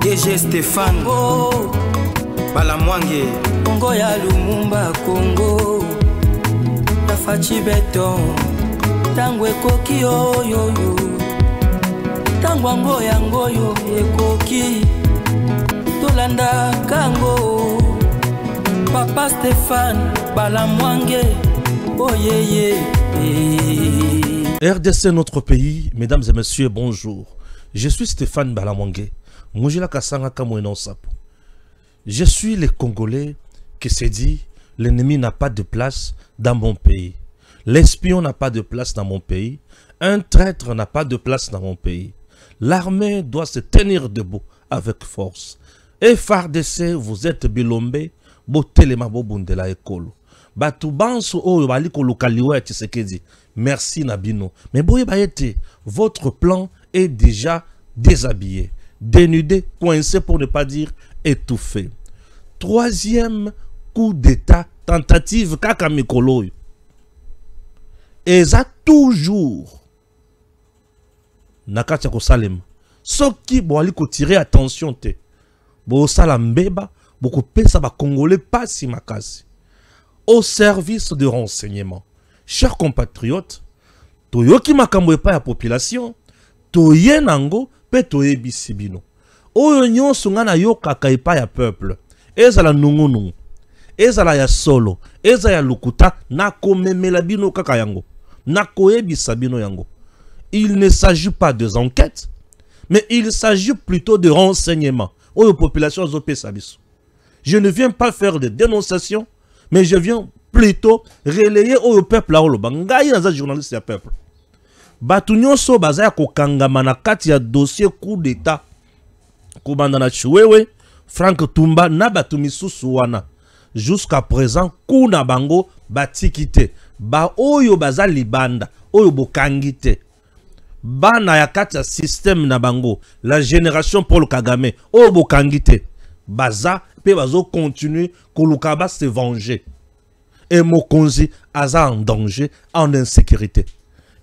DG Stéphane Balamwange Congo ya Lumumba Congo Tafachi Beton Tangwe koki oyoyo Tangwango yangoyo ekoki Tolanda kango Papa Stéphane Balamwange Oh yeah yeah. RDC, notre pays, mesdames et messieurs, bonjour. Je suis Stéphane Balamwange. Je suis le Congolais qui s'est dit l'ennemi n'a pas de place dans mon pays. L'espion n'a pas de place dans mon pays. Un traître n'a pas de place dans mon pays. L'armée doit se tenir debout avec force. Et FARDC, vous êtes bilombé, botelema bobundela ekolo. Batubanso o baliko lokaliwa Tshisekedi. Merci Nabino. Mais boye bayete, votre plan est déjà déshabillé, dénudé, coincé pour ne pas dire étouffé. Troisième coup d'état, tentative kaka mikolo. Et ça toujours nakati ko salem. Soki boali ko tirer attention te. Bo salambeba, boko pesa ba congolais pas si makasi. Au service de renseignement. Chers compatriotes, toyoki makambo epa ya population, toye nango pe toye bisibino. Oyo nyonso nga na yokaka epa ya peuple. Ezala nungunungu, ezala ya solo, ezala ya lukuta, nakomemela bino kaka yango. Nakoyebisa bino yango. Il ne s'agit pas de enquêtes, mais il s'agit plutôt de renseignements. Oyo population zopesa biso. Je ne viens pas faire de dénonciation, mais je viens plutôt relayer au peuple là oloba. Ngai naza journaliste ya peuple. Batu nyonso bazaya kokangama na kati ya dossier coup d'état. Kubanda na Chiwewe, Frank Tumba na batu misusu wana. Jusqu'à présent, kuna bango batikite. Ba oyo baza libanda, oyo bokangite. Bana ya kati ya système na bango, la génération Paul Kagame, oyo bokangite. Baza pe bazo continuer kolukaba se venger. Et Mokonzi aza en danger, en insécurité.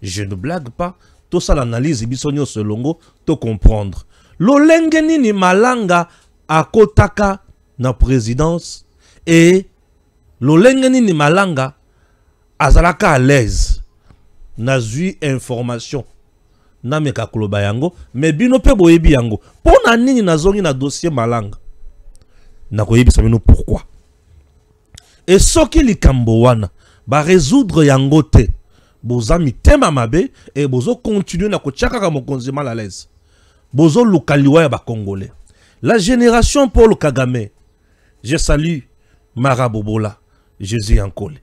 Je ne blague pas, tout ça l'analyse bisonyo selongo, to comprendre. Lolenge nini malanga akotaka na présidence et lolenge nini malanga azalaka à l'aise. Nazui information na meka koloba yango, mais bino pe boyebi yango. Pona nini nazongi na dossier malanga. Na koyebisa bino pourquoi. Et soki likambo wana ba résoudre yango te boza mitema mabe et bozo continuer na kochaka ka mokonzi mal à l'aise. Bozo lukaliwa ya ba congolais. La génération Paul Kagame. Je salue Mara Bobola, Jésus Ankole.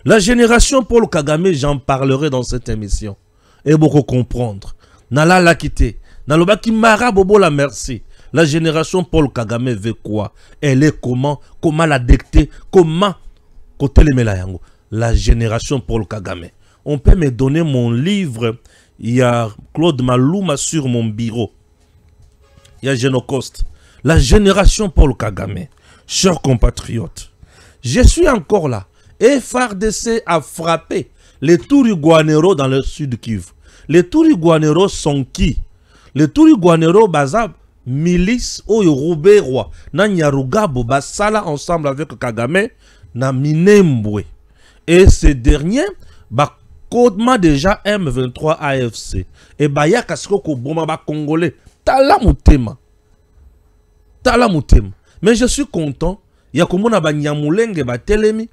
La génération Paul Kagame, j'en parlerai dans cette émission. Et beaucoup comprendre. Nala la quitter. Nalobaki Mara Bobola merci. La génération Paul Kagame veut quoi? Elle est comment? Comment la dicter? Comment? Côté les Melayango. La génération Paul Kagame. On peut me donner mon livre. Il y a Claude Malouma sur mon bureau. Il y a Genocost. La génération Paul Kagame. Chers compatriotes. Je suis encore là. Et FARDC a frappé les Touriguanero dans le sud Kivu. Les Touriguanero sont qui? Les Touriguanero bazab milice oyo Roberwa na Nyarugabo basala ensemble avec Kagame na Minembwe. Et ces derniers kodma déjà M23 AFC et baya kasiko ko boma ba congolais tala mutema. Mais je suis content ya komona ba Nyamulenge ba telemi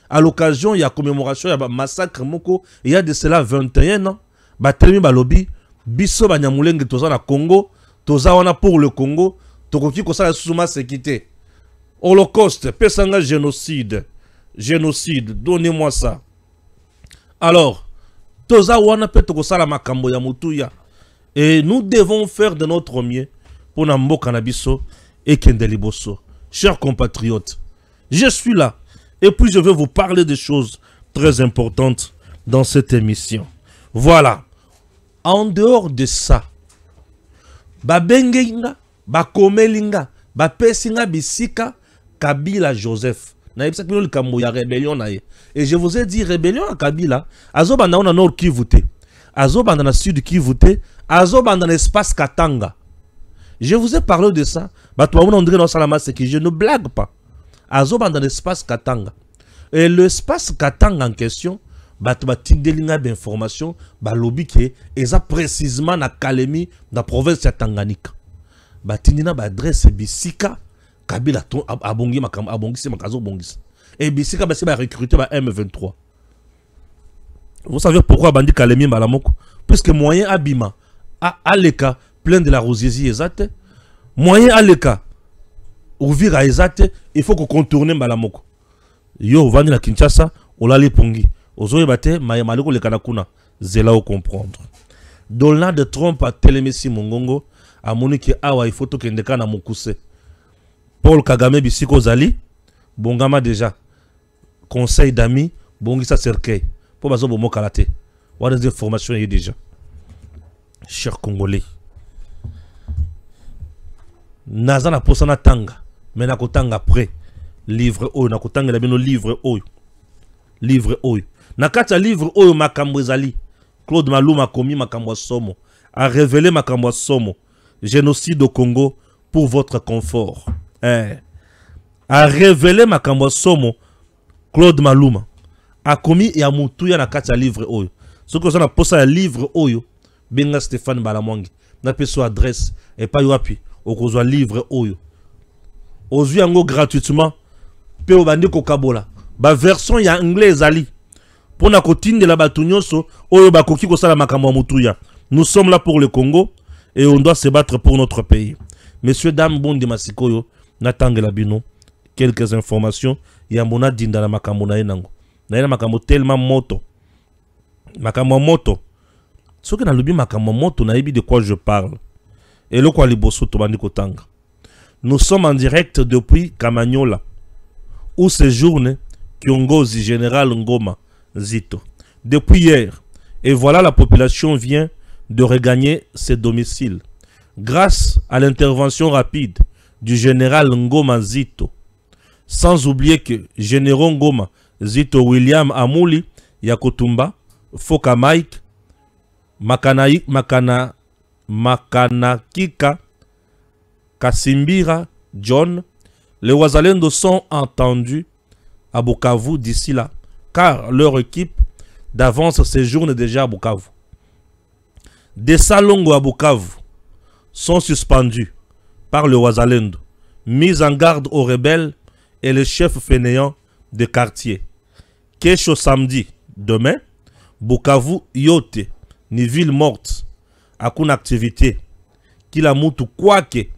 à l'occasion ya commémoration ya ba massacre moko il y a de cela 21 ans ba telemi ba lobby biso ba Nyamulenge toza na Congo. Toza wana pour le Congo, tokoki kosala souma séquité. Holocauste, pesanga génocide. Génocide, donnez-moi ça. Alors, toza wana pe tokosala makambo ya mutuya. Et nous devons faire de notre mieux pour namboka na biso et kendeliboso. Chers compatriotes, je suis là et puis je vais vous parler des choses très importantes dans cette émission. Voilà. En dehors de ça, babengenga, bakomelinga, bapesinga bisika, Kabila Joseph. Et je vous ai dit, rébellion à Kabila, azobanda na nord Kivu te, azobanda na sud Kivu te, azobanda na espace Katanga. Je vous ai parlé de ça. C'est que je ne blague pas. Azoba dans l'espace Katanga. Et l'espace Katanga en question, Tindelinga d'information, lobby qui est précisément na Kalemi, dans la province de Tanganyika. Tindina adresse Bisika, Kabila abongi abongisi makazo bongisi. Et Bisika va recruter M23. Vous savez pourquoi Bandi Kalemi Malamoko? Puisque moyen Abima, Aleka, plein de la rosier exacte, moyen Aleka, Ouvira exacte, il faut qu'on contourne Malamoko. Yo, Vani la Kinshasa, Olali Pongi, Ozoye Bate, Maya Maloko le Kanakuna, Zela au comprendre. Donald Trump a télémessi Mongongo, a Monique Awa, il faut que Ndekana Mokuse. Paul Kagame Bisiko Zali, Bongama déjà, conseil d'amis, Bongisa Serkei. Pour bazo bomo kalaté. What is the information y déjà? Chers Congolais. Naza na posana tanga. Mais na kotanga après. Livre oyo. Na kotanga la bino livre oyo. Livre oyo. Na kata livre oyo makambo ezali. Claude Maluma komi makambo somo. A révélé makambo somo. Génocide au Congo pour votre confort. A révélé makambo somo. Claude Maluma. A commis et a moutuya na kati ya livre oyo. Ce que ça na posa ya livre oyo, benga Stéphane Balamwangi. Na peso adresse et pas yoapi. Okozwa livre oyo. Ozwi yango gratuitement. Pe obandi ko kabola. Ba version ya anglais ali. Pona kotinde la batunyoso oyo bakoki ko sala makambo ya moutuya. Nous sommes là pour le Congo et on doit se battre pour notre pays. Messieurs, dames, bondi masikoyo, natangela bino quelques informations ya mona dinda na makambo na enango. Na makambo tellement moto. Makambo moto. Ce que na lubi makambo moto na ebi de quoi je parle. Et le quoi liboso to bandi kotanga. Nous sommes en direct depuis Kamanyola où séjourne Kiongozi général Ngoma Zito. Depuis hier. Et voilà la population vient de regagner ses domiciles. Grâce à l'intervention rapide du général Ngoma Zito. Sans oublier que général Ngoma Zito William Amouli, Yakotumba, Foka Mike, Makanakika, Kasimbira, John, les Wazalendo sont entendus à Bukavu d'ici là, car leur équipe d'avance séjourne déjà à Bukavu. Des salongo à Bukavu sont suspendus par le Wazalendo, mis en garde aux rebelles et les chefs fainéants de quartier. Kesho samedi, demain, Bukavu yote, ni ville morte, hakuna activité. Kila mutu kwake,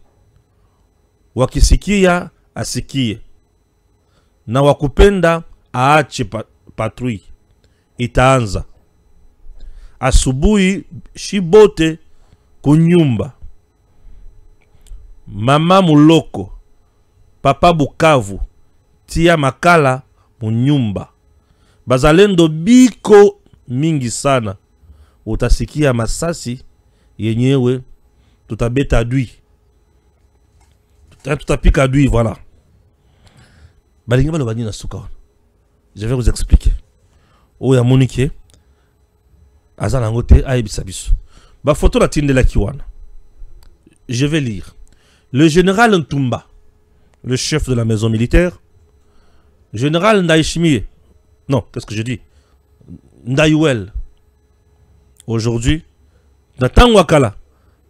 wakisikia asikie. Na wakupenda aache patrui. Itaanza. Asubuhi shibote kunyumba. Mama muloko, papa Bukavu, tia makala munyumba. Bazalendo biko mingi sana. Utasikia masasi yenyewe tutabeta adui. Tutapika adui, voilà. Balinga balo bani na suka. Je vais vous expliquer. Oya monike azana ngote aibisa biso. Ba photo la tindela kiwana. Je vais lire. Le général Ntumba, le chef de la maison militaire, général Ndaishimie, non, qu'est-ce que je dis? Ndayuel, aujourd'hui, Nathan Wakala,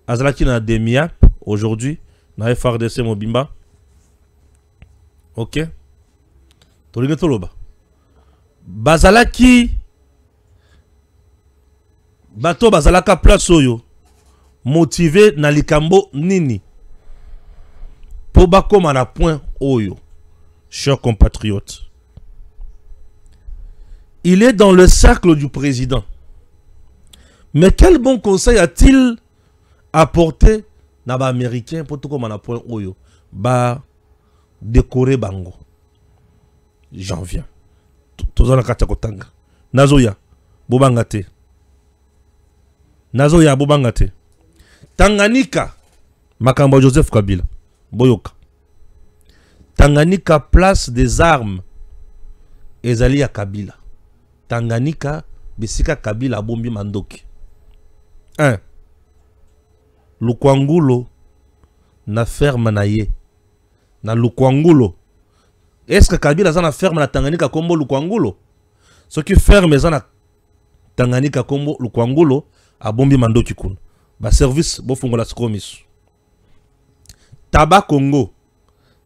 Azalaki na Demiap, aujourd'hui, na FRDC Mobimba, ok? Tolinga Toloba. Bazalaki, Bato Bazalaka place oyo, motivé na likambo nini? Po bakoma na point oyo, chers compatriotes. Il est dans le cercle du président. Mais quel bon conseil a-t-il apporté na ba américain pour tout comme na point oyo ba décorer bango? J'en viens. Tozana kata kotanga. Nazoya bobangate. Nazoya bobangate. Tanganyika makambo Joseph Kabila. Boyoka. Tanganyika place des armes ezali ya Kabila. Tanganyika bisika Kabila bombi mandoki. 1. Lukwangulo na ferme na ye na Lukwangulo. Est-ce que Kabila a na ferme na Tanganyika kombo Lukwangulo? Ce qui ferme za na Tanganyika kombo Lukwangulo abombi mandoki kuna. Ba service bo fungola sikomisu. Taba Congo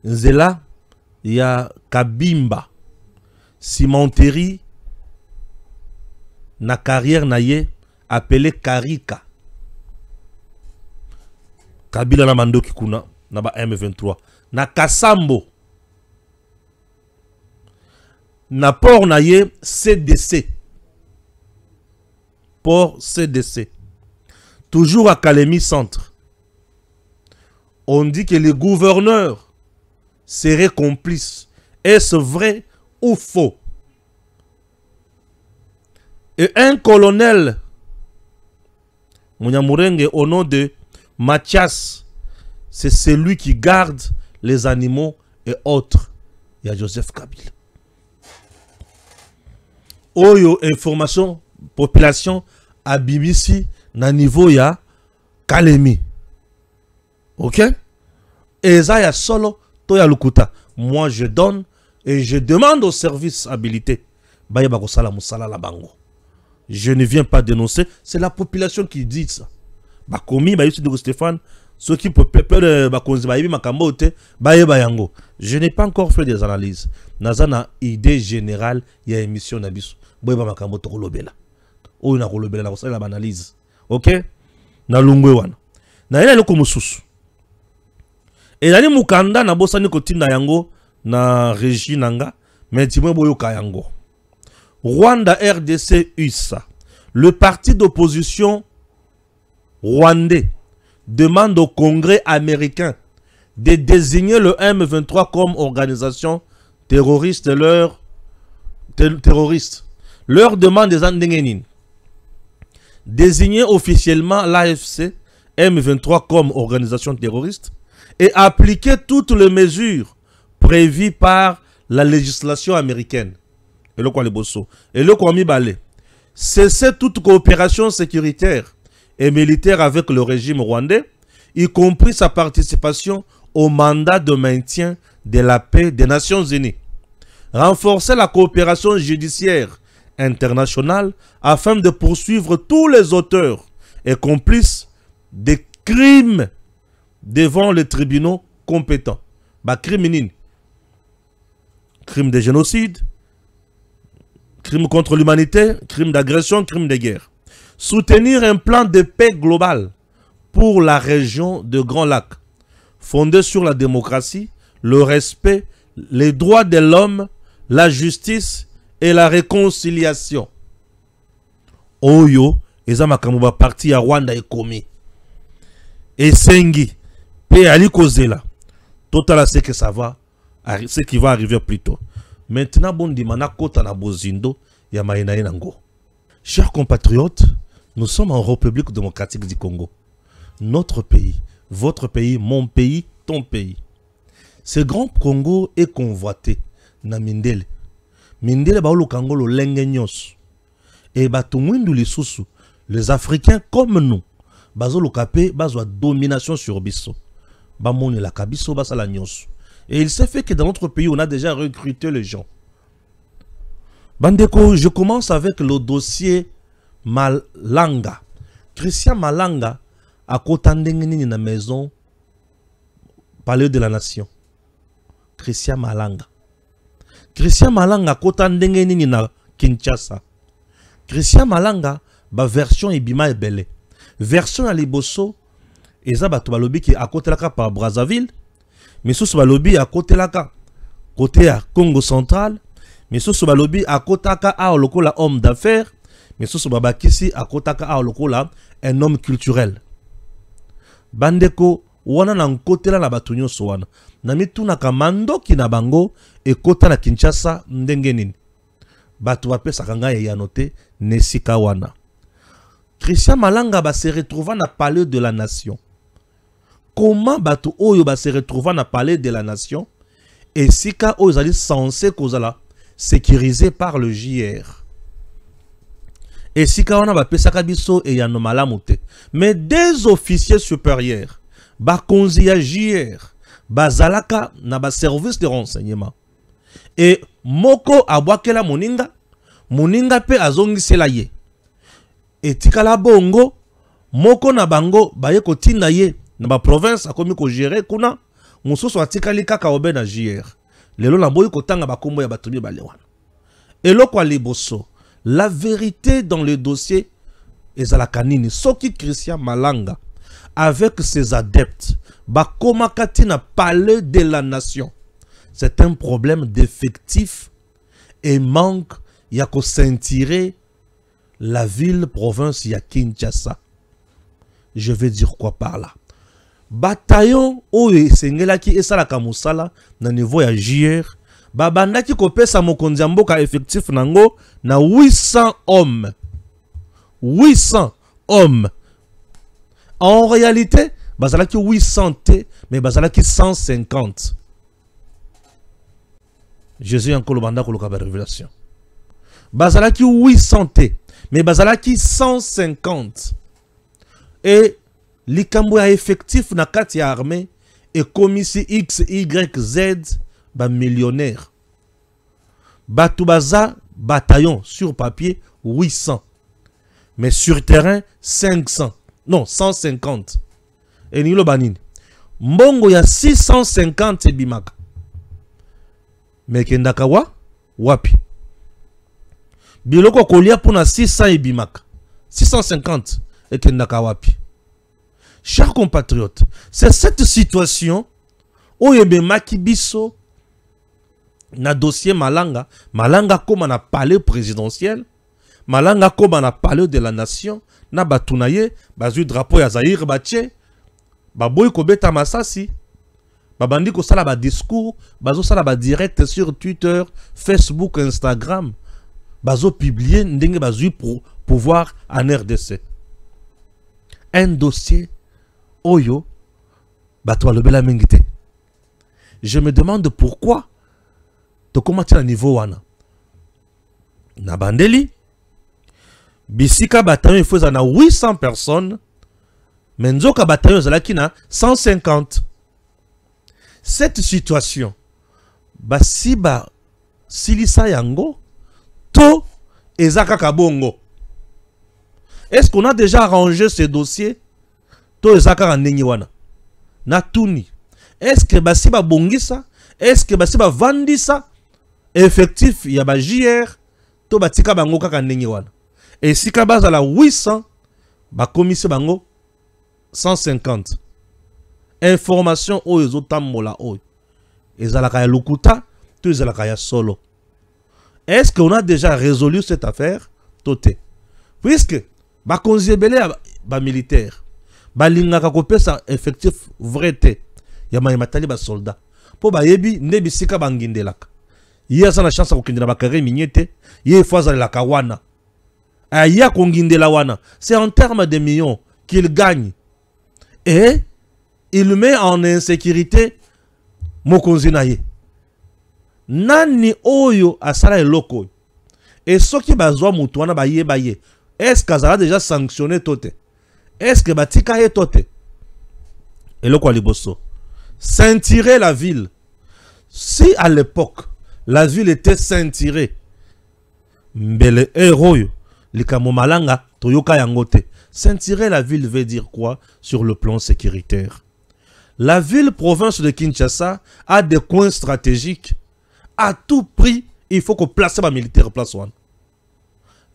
nzela ya Kabimba cimenterie na carrière na ye appelé Karika. Kabila na mandoki kuna na ba M23 na Kasambo na port na ye CDC, port CDC, toujours à Kalemi Centre. On dit que le gouverneur serait complice. Est-ce vrai ou faux? Et un colonel Munyamurenge au nom de Mathias, c'est celui qui garde les animaux et autres. Il y a Joseph Kabila. Oyo information population à BBC na niveau ya Kalemi. Ok? Et ça ya solo to ya lukuta. Moi je donne et je demande aux services habilités. Baye bako sala musala la bango. Je ne viens pas dénoncer, c'est la population qui dit ça. Bakomi ba yusi de Stéphane, ceux qui peuvent bakonzi ba yibi makambo te baye bayango. Je n'ai pas encore fait des analyses. Nazana idée générale ya émission na biso. Boye ba makambo to kolobela. Oyo na kolobela na kosala analyse. OK? Na lungwe wana. Na ela loko mususu. Et là, mukanda na bosani kotinda yango na régie nanga, mais timwe boyoka yango. Rwanda RDC USA. Le parti d'opposition rwandais demande au Congrès américain de désigner le M23 comme organisation terroriste. Leur demande des Andengenin. Désigner officiellement l'AFC M23 comme organisation terroriste et appliquer toutes les mesures prévues par la législation américaine. Et le quoi les bosso. Et le quoi mi balé. Cesser toute coopération sécuritaire et militaire avec le régime rwandais, y compris sa participation au mandat de maintien de la paix des Nations Unies. Renforcer la coopération judiciaire internationale afin de poursuivre tous les auteurs et complices des crimes devant les tribunaux compétents. Crime de génocide, crime contre l'humanité, crime d'agression, crime de guerre. Soutenir un plan de paix global pour la région de Grand Lac, fondé sur la démocratie, le respect, les droits de l'homme, la justice et la réconciliation. Oyo, ezamakamouba parti à Rwanda et Komi. Et Sengi, P. Ali Kozela. Total, c'est que ça va, ce qui va arriver plus tôt. Maintenant, bon dimana kota na bozindo ya maina nango. Chers compatriotes, nous sommes en République démocratique du Congo. Notre pays, votre pays, mon pays, ton pays. Ce grand Congo est convoité na Mindele. Mindele ba Congo lo lengenyos. Et ba tumwindu lisusu, les Africains comme nous, bazo lo kapé, bazo domination sur biso. Ba moni la kabiso basa la nyos. Et il s'est fait que dans notre pays, on a déjà recruté les gens. Bandeko, je commence avec le dossier Malanga. Christian Malanga a kotandengeni na maison Palais de la Nation. Christian Malanga. Christian Malanga a kotandengeni na Kinshasa. Christian Malanga ba version ibima ebele. Version à liboso eza bato balobi ki akotelaka par Brazzaville. Mais sous balobi à côté laka côté à Congo central, mais sous balobi à kotaka a lokola homme d'affaires, mais sous babakisi à kotaka a lokola un homme culturel. Bandeko wana na côté la batunyo sowana na mituna kamando kina bango et kota na Kinshasa ndengenin batu bapesa kanga ya noté nesika wana. Christian Malanga ba se retrouva na Palais de la Nation. Comment Batu Oyo va se retrouver dans le Palais de la Nation et si ka Oyo censé kozala sécurisé par le JR. Et si ka on a pesaka biso et yanomala mouté. Mais des officiers supérieurs bakonzi ya JR bazalaka na ba service de renseignement et moko abwakela moninga pe azongisela ye etikala bongo moko na bango baye kotinda ye na ba province akomi ko gérer kuna mususu atikali kaka obe na JR lelo na boyi kotanga bakombo ya batubi balewana eloko liboso la vérité dans le dossier ezalaka nini soki Christian Malanga avec ses adeptes bakomakati na palais de la nation. C'est un problème d'effectif et manque ya ko ceinturer la ville province ya Kinshasa. Je vais dire quoi par là? Bataillon o esengelaki esalaka musala na niveau ya JR babandaki kopesa mokonzi ya mboka effectif nango na 800 hommes. 800 hommes. En réalité, bazalaki 800 T, mais bazalaki 150. Jésus encore le banda koloka ba révélation. Bazalaki 800 T, mais bazalaki 150. Et likambo ya effectif na kati ya armée et komisi X, Y, Z ba millionnaire. Batu baza bataillon sur papier 800. Mais sur terrain 500. Non, 150. Et ni lo banini. Mbongo ya 650 bimaka. Mais kendaka wapi. Biloko kolia pona 600 bimaka. 650 et kendaka wapi. Chers compatriotes, c'est cette situation où yebe makibiso na dossier Malanga. Malanga comme na palais présidentiel. Malanga comme na palais de la nation. Na batunaye, bazu drapeau ya Zaïre bache, baboy kobeta masasi, babandi ko sala ba discours, bazo sala ba direct sur Twitter, Facebook, Instagram, bazo publier ndenge bazu pour pouvoir en RDC. Un dossier oyo bato alobela mengite. Je me demande pourquoi to komati na niveau wana. Na bandeli Bisika bataillon il faut en a 800 personnes. Menzoka bataillon zalaki na 150. Cette situation basiba silisa yango to ezaka kabongo. Est-ce qu'on a déjà arrangé ce dossier? To ezaka ndenge wana. Na tuni. Est-ce que basiba bongisa? Est-ce que basiba vandisa? Effectif ya ba JR to batika bango kaka ndenge wana. Et si Kabaz a la 800, ba commission bango 150. Information o ezotam mola o. Ezalaka ya lukuta, to ezalaka ya solo. Est-ce qu'on a déjà résolu cette affaire? Toté. Puisque ba konzebele ba militaire, ba lingaka kopesa effectif vrai te. Ya matali ba soldat. Po ba yebi ndebi sika bangindelaka. Yé sa na chance ko kindela ba kare minyete, yé faza la kawana. Aya kongindela wana, c'est en termes de millions qu'il gagne. Et il met en insécurité mokonzi na ye. Nani oyo asala eloko. Et ce qui bazwa mutu wana baye. Est-ce qu'azala déjà sanctionné tote? Est-ce que batika ye tote? Eloko liboso. Ceinturer la ville. Si à l'époque la ville était ceinturée, mbele héros Likamo Malanga, Toyoka Yangote. Ceinturer la ville veut dire quoi sur le plan sécuritaire? La ville-province de Kinshasa a des coins stratégiques. À tout prix, il faut qu'on place ma militaire place one.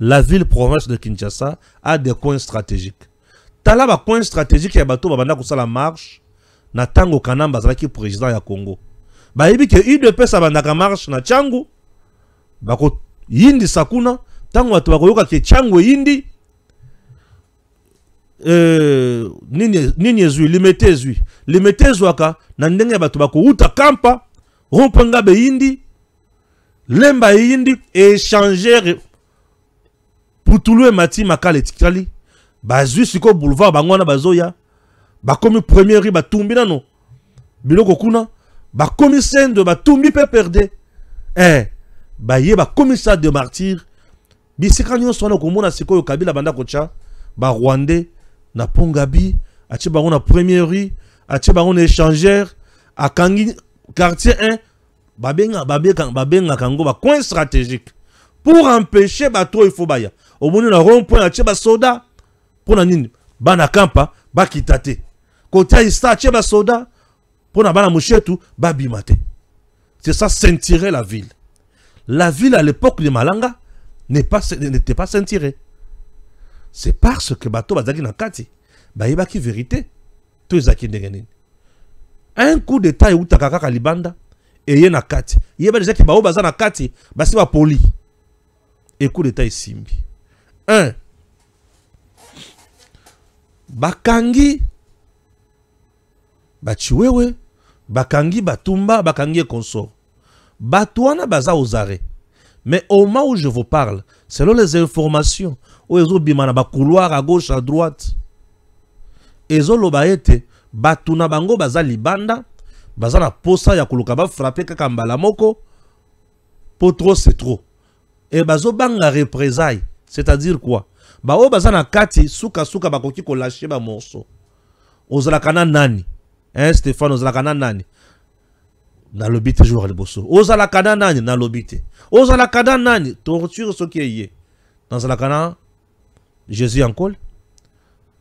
La ville-province de Kinshasa a des coins stratégiques. Tala ba coin stratégique ya bato babanda kusala marche na tango Kanamba zalaki président ya Congo. Ba yebi ke UDP sa bandaka marche na Tchangu. Bako yindi sakuna tango watu bakoyoka ke Tchangu yindi nini ezui limete ezwaka na ndenge bato bakouta kampa rompanga be yindi lemba yindi échanger putulu mati makale tikali bazui siko boulevard bangwana bazoya bakomi premier batumbi nano biloko kuna bakomi sendo batumbi pe perde baye bakomi sa de martyr bisika nyonso wana komona sikoyo Kabila banda kocha ba Rwandais na Pongabi ati bango na première rue atie bango na échangeur akangi quartier 1 babenga kango ba coin stratégique pour empêcher bato il faut baya au moni na rond-point atie ba soda pour na nini bana kampa bakitate côté ista atie ba soda pour na bana mushetu babimate. C'est ça ceinturer la ville. La ville à l'époque de Malanga n'était pas ceinturée. C'est parce que bato bazaki na kati ba ki vérité to ezaki ndengeni. Un coup d'état et utakaka kalibanda et ye na kati. Yeba déjà ki ba o baza na kati basi ba poli. Et coup d'état isimbi. 1 bakangi bachiwewe bakangi batumba bakangi consort. Batouana baza aux arrêts. Mais au moment où je vous parle, selon les informations, où ils ont bimana ba couloir à gauche à droite, ils ont lobaete batuna bango baza libanda baza na posa ya kuluka ba frapper kaka mbala moko pour trop c'est trop. Et bazo banga représailles, c'est-à-dire quoi? Ba o baza na kati suka bakoki ko lâcher ba morceau. Ozala kana nani? Hein Stéphane ozala kana nani? Na lobite jour le bosso. Ozala kana nani na lobite. Ozala kana nani torture ce qui est yé. Dans la kana Jésus en col.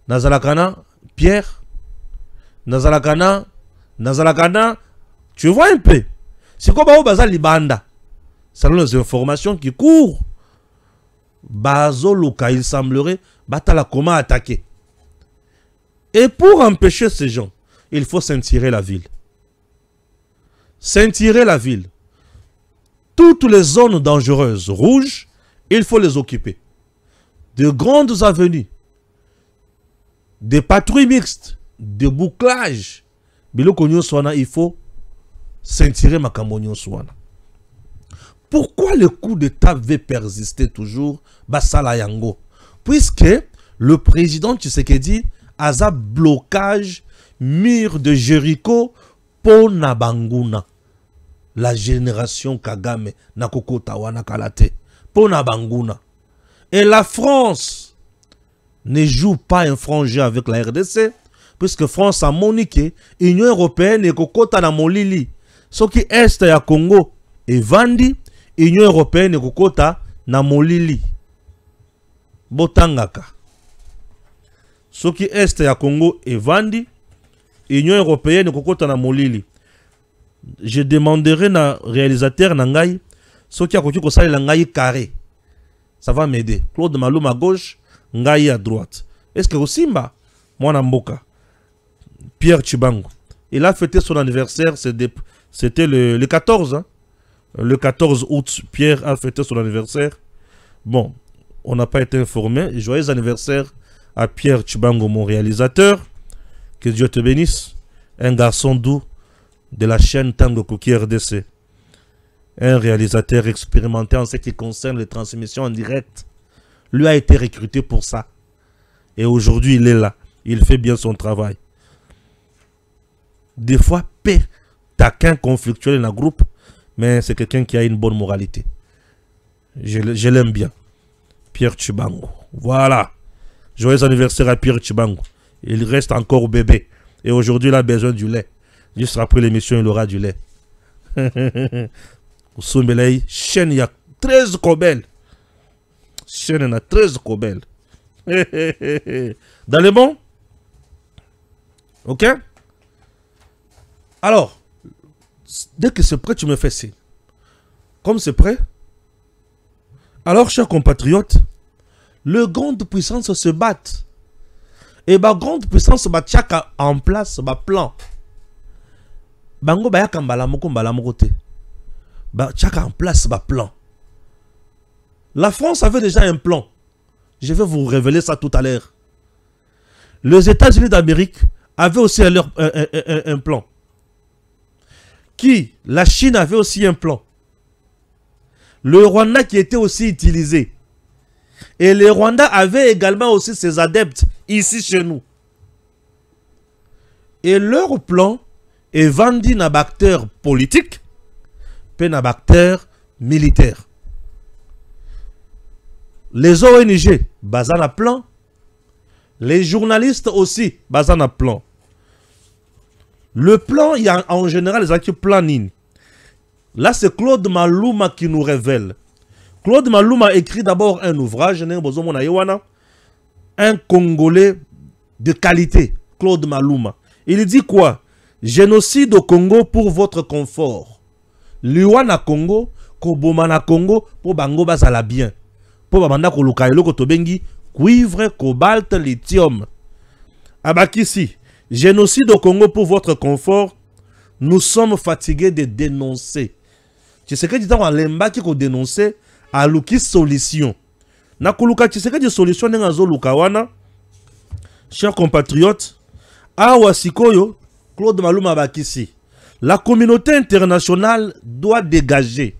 Dans la kana Pierre. Dans la kana tu vois un peu. C'est comme au bazar libanda. Selon les informations qui courent. Bazo Luka, il semblerait batala comment attaquer. Et pour empêcher ces gens, il faut ceinturer la ville. Ceinturer la ville. Toutes les zones dangereuses rouges, il faut les occuper. De grandes avenues, des patrouilles mixtes, des bouclages. Il faut ceinturer Makambo Swana. Pourquoi le coup d'État veut persister toujours Basala Yango? Puisque le président Tshisekedi a un blocage mur de Jéricho pour Nabanguna. La génération Kagame Nakoko Tawana Kalate pour Nabanguna. Et la France ne joue pas un franc jeu avec la RDC, puisque France a moniqué Union européenne et Kokota na Molili. Ce qui est à Congo et Vandi, Union européenne et Kokota na Molili. Botangaka. Ce qui est à Congo et Vandi, Union européenne et Kokota na Molili. Je demanderai na réalisateur Nangai, ce qui a côté ça Nangai carré. Ça va m'aider. Claude Maloum à gauche, Ngai à droite. Est-ce que Simba, moi Namboka, Pierre Chibango, il a fêté son anniversaire, c'était le 14, hein? Le 14 août, Pierre a fêté son anniversaire. Bon, on n'a pas été informé. Joyeux anniversaire à Pierre Chibango, mon réalisateur. Que Dieu te bénisse. Un garçon doux de la chaîne Tango Cookie RDC. Un réalisateur expérimenté en ce qui concerne les transmissions en direct. Lui a été recruté pour ça. Et aujourd'hui, il est là. Il fait bien son travail. Des fois, taquin conflictuel dans le groupe, mais c'est quelqu'un qui a une bonne moralité. Je l'aime bien. Pierre Chibango. Voilà. Joyeux anniversaire à Pierre Chibango. Il reste encore bébé. Et aujourd'hui, il a besoin du lait. Juste après l'émission, il aura du lait. Au Sombelei, chaîne, il y a 13 cobelles. Chaîne, il y a 13 cobelles. Dans les bons? Ok? Alors, dès que c'est prêt, tu me fais signe. Comme c'est prêt, alors, chers compatriotes, les grandes puissances se battent. Et la grande puissance bat chaka en place ba plan. Bango ba yakambala moko mbala moko te. Ba chaka en place ba plan. La France avait déjà un plan. Je vais vous révéler ça tout à l'heure. Les États-Unis d'Amérique avaient aussi un plan. Qui? La Chine avait aussi un plan. Le Rwanda qui était aussi utilisé. Et le Rwanda avait également aussi ses adeptes ici chez nous. Et leur plan est vendu dans acteur politique, puis dans acteur militaire. Les ONG, basés dans plan. Les journalistes aussi, basés dans plan. Le plan, il y a en général les actes planning. Là, c'est Claude Maluma qui nous révèle. Claude Maluma écrit d'abord un ouvrage, un Congolais de qualité, Claude Maluma. Il dit quoi? Génocide au Congo pour votre confort. Liwana Congo, Kobomana Congo, pour Bango Bazala bien. Pour Banda Kolukailo Kotobengi, cuivre, cobalt, lithium. Abakisi, génocide au Congo pour votre confort. Nous sommes fatigués de dénoncer. Tu sais que tu as lemba qui ko dénoncer à luki solution. Na koluka tu sais que des solutions n'engazo lukawana. Chers compatriotes, awa sikoyo Claude Maluma Bakisi. La communauté internationale doit dégager.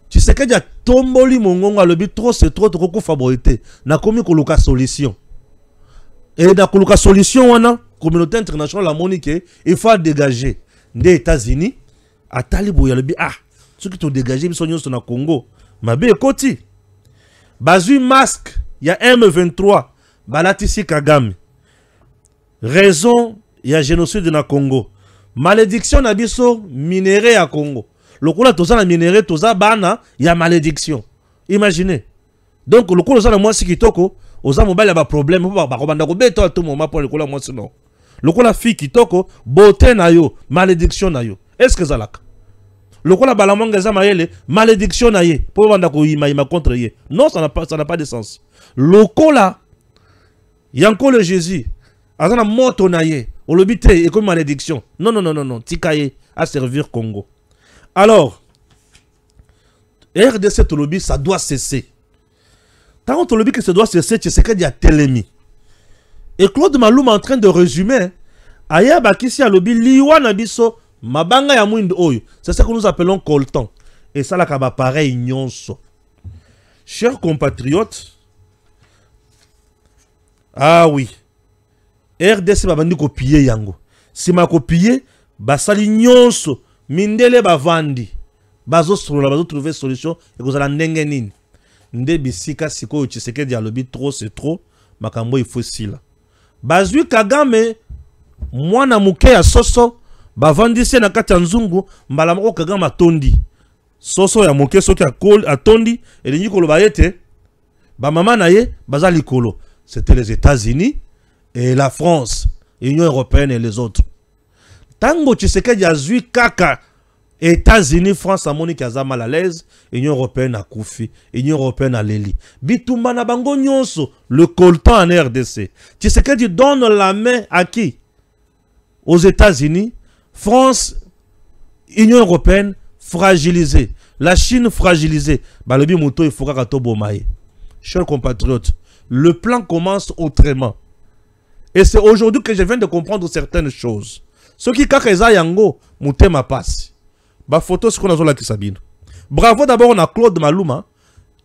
Tu sais que tu as tomboli mongonga le but trop c'est trop favorité. Na komi koluka solution. Et na koluka solution wana communauté internationale la monique il faut dégager des États-Unis à Talibou ya le bi ceux qui t'ont dégagé ils sont sur na Congo mabe koti bazui masque il y a M23 balatisi Kagame raison il y a génocide na Congo malédiction na biso minéré à Congo lokola toza na minéré toza bana il y a malédiction imaginez donc lokola toza na mwasi kitoko oza mobile ya ba problème ba kobanda ko beto à tout moment pour lokola mwasi non lokola fille kitoko beauté na yo malédiction na yo est-ce que zalaka lokola balamanga za mayele malédiction na ye pour banda ko ima contre ye non ça n'a pas de sens lokola yanko le Jésus azana moto na ye olobite et comme malédiction non tikaye à servir Congo. Alors RDC Tolobi ça doit cesser. Tant qu'on que ça doit cesser, tu sais qu'il y a Télémi. Et Claude Maluma en train de résumer, Aya Bakisi a lobi liwa na biso mabanga ya mwindo oyo. C'est ça que nous appelons coltan. Et ça la kaba pareil nyonso. Chers compatriotes, ah oui, RDC babandi kopier yango. Si ma kopier, basali nyonso, mindele bavandi. Bazo trouver solution et vous allez ndenge nini. Nde bisika siko Tshisekedi dialobi trop c'est trop makambo il faut sila bazui Kagame mwana muke ya soso bavandisi na kati ya nzungu mbala moko Kagame atondi soso ya muke soki atondi elingi koloba yete ba mama na ye baza likolo c'était les États-Unis et la France l'Union européenne et les autres tango Tshisekedi azui kaka États-Unis, France, Monique a mal à l'aise, Union européenne a Koufi, Union européenne a Leli. Bitumba na bango nyonso, le coltan en RDC. Tu sais que tu donnes la main à qui? Aux États-Unis, France, Union européenne fragilisée, la Chine fragilisée. Balobi Mouto, il faut qu'à Tobomaye. Chers compatriotes, le plan commence autrement. Et c'est aujourd'hui que je viens de comprendre certaines choses. Ce qui kakeza yango, Moutema passe. Ba photo ce qu'on a sur la Kisabine. Bravo d'abord on a Claude Maluma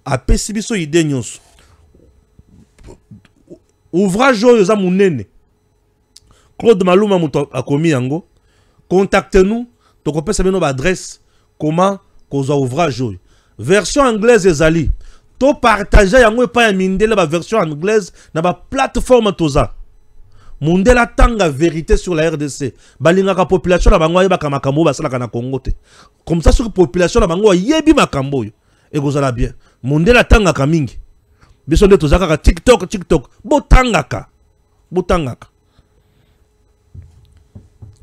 a pesibiso idée nyonso. Ouvrage oyo za munene. Claude Maluma muto akomi yango. Contactez-nous, to kopesa bino ba adresse comment koza ouvrage oyo. Version anglaise ezali. To partager yango pa ya mindele ba version anglaise na ba plateforme toza. Mundela tanga vérité sur la RDC. Balingaka population la bango yeba makambo basala kana Congo te. Comme ça sur population la bango yebi makambo yo. Et gozala bien. Mundela tanga ka mingi. Biso nde tozaka ka TikTok. Botangaka.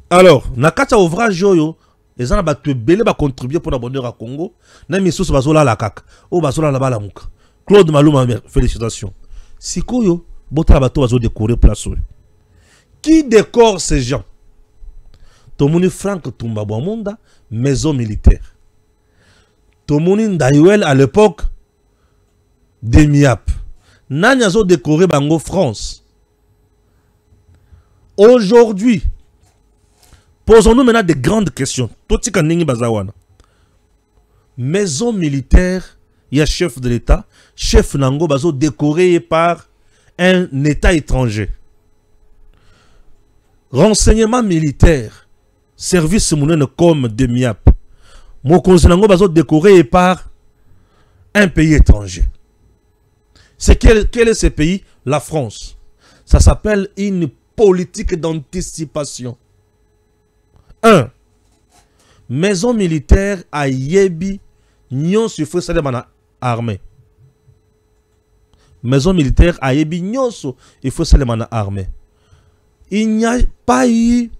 Alors, nakata ouvrage yo ezana ba tebele ba contribuer pour la bonheur à Congo. Na misusu bazola la kaka. O bazola la bala muka. Claude Maluma félicitations. Sikoyo botala bato bazo décorer place. Qui décore ces gens? Tomoni Franck Toumba-Bouamonda, maison militaire. Tomoni Ndayuel à l'époque, Demiap. Nanyazo décoré Bango France. Aujourd'hui, posons-nous maintenant des grandes questions. Totika Ningi Bazawana. Maison militaire, il y a chef de l'État, chef Nango Bazo décoré par un État étranger. Renseignement militaire, service mounene comme Demiap. Mon conseil bazo décoré par un pays étranger. C'est quel est ce pays? La France. Ça s'appelle une politique d'anticipation. 1. Maison militaire à Yebi, Nyon Sufre Salemana armée. Maison militaire à Yebi, Nyon Sufre Salemana armée. Il n'y a pas eu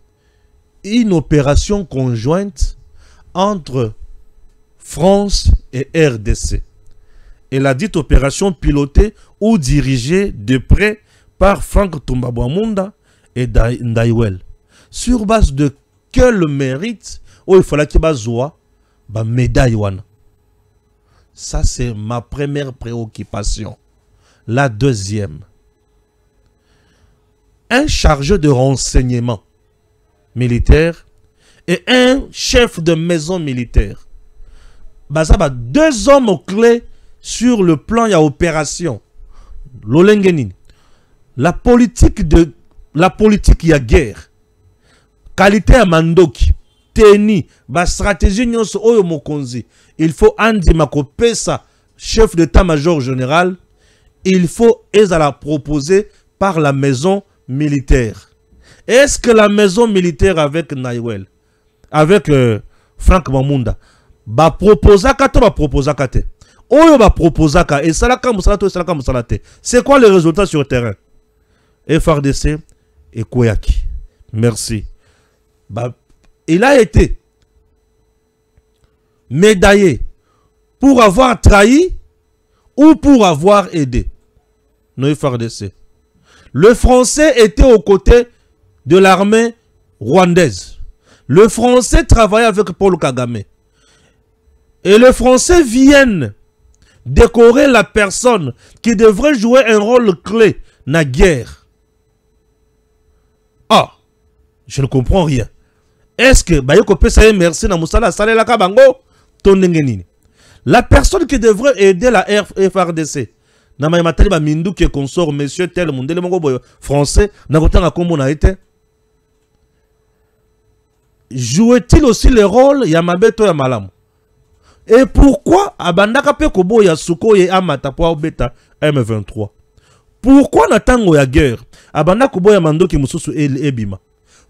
une opération conjointe entre France et RDC. Et la dite opération pilotée ou dirigée de près par Frank Tombabouamunda et Ndaiwel. Sur base de quel mérite où il fallait qu'il y ait une médaille. Ça, c'est ma première préoccupation. La deuxième. Un chargé de renseignement militaire et un chef de maison militaire. Ça va 2 hommes clés sur le plan de l'opération. La politique il y a guerre. Qualité à Mandoki. Teni. Stratégie oyo mokonzi. Il faut Andi Makopesa, chef d'état-major général. Il faut la proposer par la maison militaire. Est-ce que la maison militaire avec Naïwel, avec Frank Mamunda, va proposer kate? Oyo va proposer ka et salaka musalate salaka musalate. C'est quoi le résultat sur le terrain? FRDC et Koyaki. Merci. Il a été médaillé pour avoir trahi ou pour avoir aidé. Non, FRDC. Le Français était aux côtés de l'armée rwandaise. Le Français travaillait avec Paul Kagame. Et les Français viennent décorer la personne qui devrait jouer un rôle clé dans la guerre. Ah, je ne comprends rien. Est-ce que merci na musala salela kabango tondengenini? La personne qui devrait aider la FRDC, na maïmatali ba mindu qui consort monsieur tel mondele mongo français, na kotanga kombo na été. Jouait-il aussi le rôle ya mabeto ya malamu? Et pourquoi abandaka pe kobo ya suko ye amata po beta M23? Pourquoi na tango ya guerre abandaka kobo ya mandoki mususu ebima?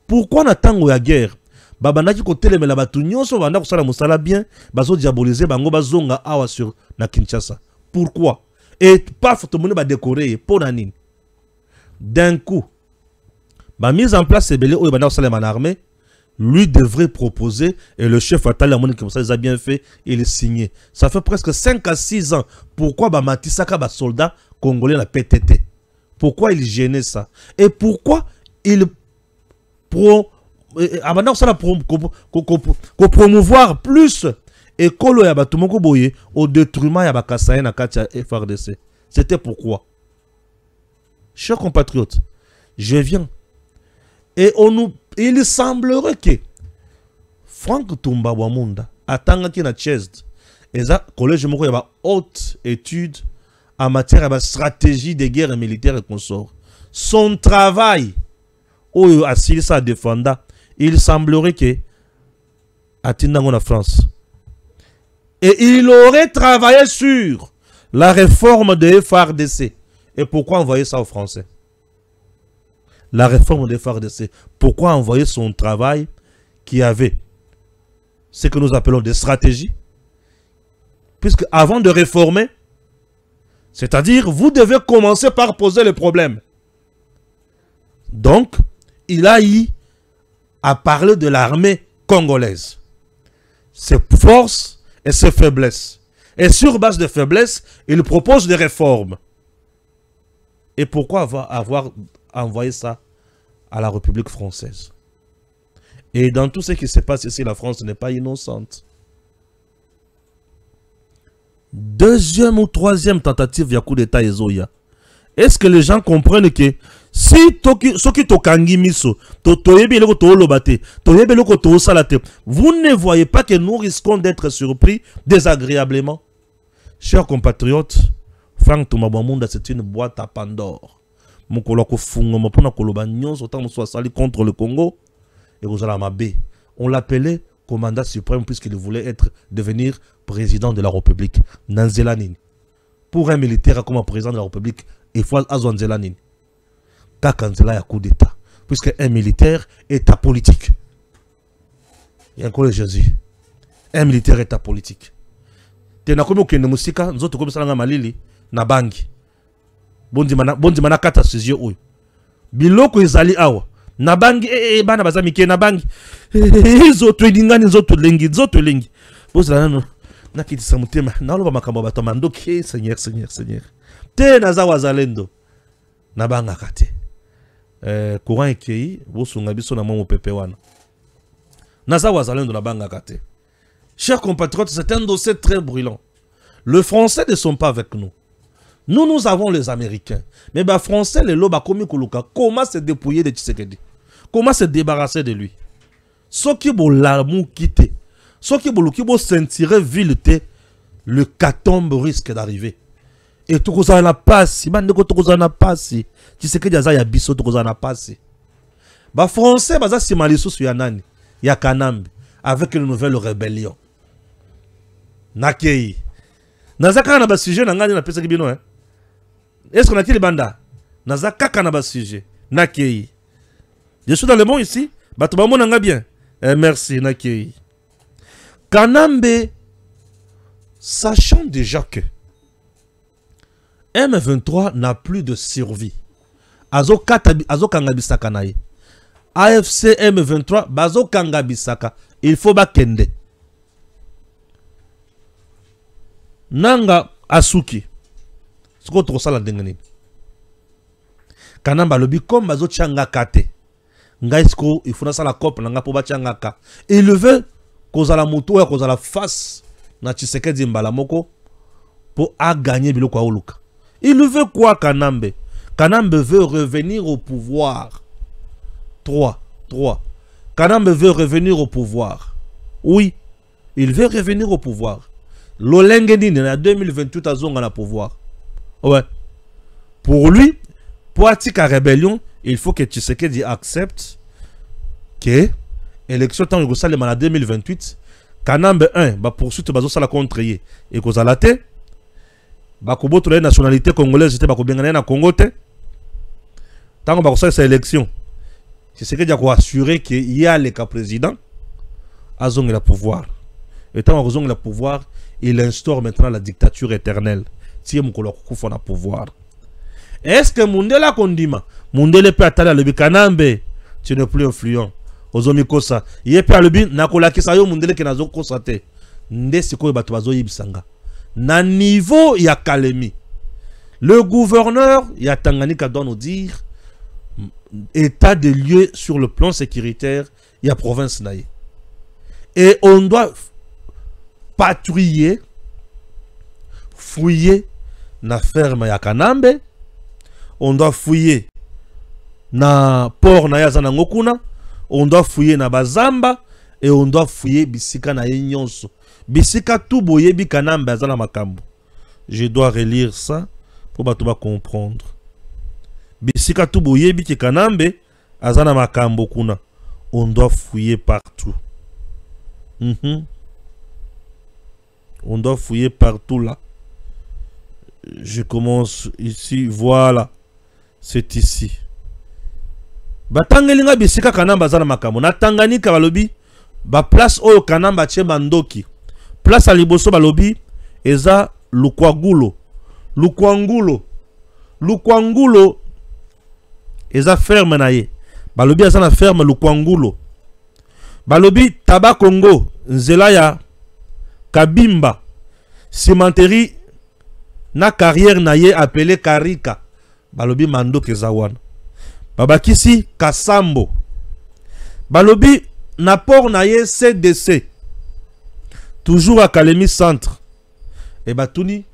Pourquoi na tango ya guerre babandaki kotelemela batu nyonso banda kosala musala bien bazo diaboliser bango bazonga awa sur na Kinshasa? Pourquoi? Et paf tout le monde va décorer pour nanine. D'un coup ba mise en place c'est belé oyo banda kosala man armée. Lui devrait proposer, et le chef Atali Amoni comme ça, il a bien fait, il est signé. Ça fait presque 5 à 6 ans. Pourquoi Matisaka, soldat congolais, la PTT? Pourquoi il gênait ça? Et pourquoi il promouvoir plus et Kolo Yabatumoko Boye au détriment Yabakasaye na Katia FRDC? C'était pourquoi? Chers compatriotes, je viens. Et il semblerait que Frank Tombabouamunda attend qu'il y ait une chaise. Et ça, collège moko yaba haute étude en matière de stratégie de guerre militaire et consort. Son travail, où il s'est défendu, il semblerait que Atindango na France. Et il aurait travaillé sur la réforme de FRDC. Et pourquoi envoyer ça aux Français? La réforme des FARDC. Pourquoi envoyer son travail qui avait ce que nous appelons des stratégies? Puisque avant de réformer, c'est-à-dire vous devez commencer par poser le problème. Donc, il a eu à parler de l'armée congolaise. Ses forces et ses faiblesses. Et sur base de faiblesses, il propose des réformes. Et pourquoi avoir envoyé ça à la République française? Et dans tout ce qui se passe ici, la France n'est pas innocente. Deuxième ou troisième tentative de coup d'État Ezoya. Est-ce que les gens comprennent que si vous ne voyez pas que nous risquons d'être surpris désagréablement? Chers compatriotes, Frank Tombabouamunda, c'est une boîte à Pandore. Contre le Congo et on l'appelait commandant suprême puisqu'il voulait devenir président de la République. Pour un militaire comme président de la République, il faut Azwanzelanin. Kakanzela ya coup d'État. Puisque un militaire est apolitique. Et encore Jésus. Un militaire état politique. Tena komi okende musika, nzoto komi salanga malili na bangi. Bondi mana kata sezio oyo. Biloko ezali awa. Na bangi bana bazami ke na bangi. Nzoto elingani nzoto lengi. Bozala nano nakitisa mutema. Naloba makambo bato mandoki Seigneur. Te naza wazalendo. Na banga kate. Courant ekei bosunga biso na momo pepe wana. Naza wazalendo na banga kate. Chers compatriotes, c'est un dossier très brûlant. Les Français ne sont pas avec nous. Nous avons les Américains. Mais les Français, les lobes, comment se dépouiller de Tshisekedi? Comment se débarrasser de lui? Ce qui est l'amour quitté, ce qui est sentir vilité, le catombe risque d'arriver. Et tout ça n'a pas si, Tshisekedi a biso tout ça n'a pas si. Les Français, baza si malisu sur yanani, ya Kanambe, avec une nouvelle rébellion. Nakei. Nazaka na ba sujet na ngani na pesa kibino hein. Est-ce qu'on a les banda? Nazaka na ba sujet. Nakei. Je suis dans le monde ici. Bato ba mona bien. Merci Nakei. Kanambe, sachant déjà que M23 n'a plus de survie. Azo kangabisaka naye. AFC M23 bazo kangabisaka. Il faut bakende. Nanga Asuki. Ce qu'on trouve ça la dengani. Kanamba lobi comme bazo changa kate. Ngaisko il faut ça la cop nanga po ba changa ka. Et il veut cause la moto et cause la face na Tshisekedi mbala moko pour a gagner biloko oluka. Il veut quoi Kanambe? Kanambe veut revenir au pouvoir. 3. Kanambe veut revenir au pouvoir. Oui, il veut revenir au pouvoir. L'Olengedine en 2028 a zonga na pouvoir. Ouais. Pour lui, pour attirer la rébellion, il faut que Tshisekedi accepte que l'élection tant que en 2028, Kanambe 1 va poursuite bazo sala contre ye et cause la té ba ko boto la nationalité congolaise était ba ko bengana na Congo té. Tant que ba ko cette élection, Tshisekedi a ko assurer que il y a le cas président a zonga le pouvoir. Et tant que zonga le pouvoir, il instaure maintenant la dictature éternelle. Si mon colloque kufa na pouvoir. Est-ce que Mundela Kondima, Mundele peut attendre le Kanambe, tu n'es plus influent. Ozomi kosa, yé peut le bin nakola kisayo Mundele kenazo kosate. Nde siko bato bazo yibisanga. Na niveau ya Kalemi. Le gouverneur ya Tanganyika doit nous dire état de lieu sur le plan sécuritaire ya province naïe. Et on doit patrouiller, fouiller na ferme ya Kanambe, on doit fouiller na port na yazana ngokuna, on doit fouiller na bazamba et on doit fouiller bisika na yenyonso. Bisika tout boye bi Kanambe azana makambo. Je dois relire ça pour batuba comprendre. Bisika tout boye bi Kanambe azana makambo kuna. On doit fouiller partout. On doit fouiller partout là. Je commence ici, voilà. C'est ici. Batangelinga bisika Kanamba zana makambo. Na Tanganyika balobi ba place oyo Kanamba tche bandoki. Place a liboso balobi eza Lukwangulo. Lukwangulo eza ferme na ye. Balobi eza na ferme Lukwangulo. Balobi Taba Congo nzela ya Kabimba. Cimenterie na carrière na ye appelé Karika. Balobi mando kezawan. Babakisi Kasambo. Balobi na port na ye CDC. Toujours à Kalemi Centre. Et Batouni,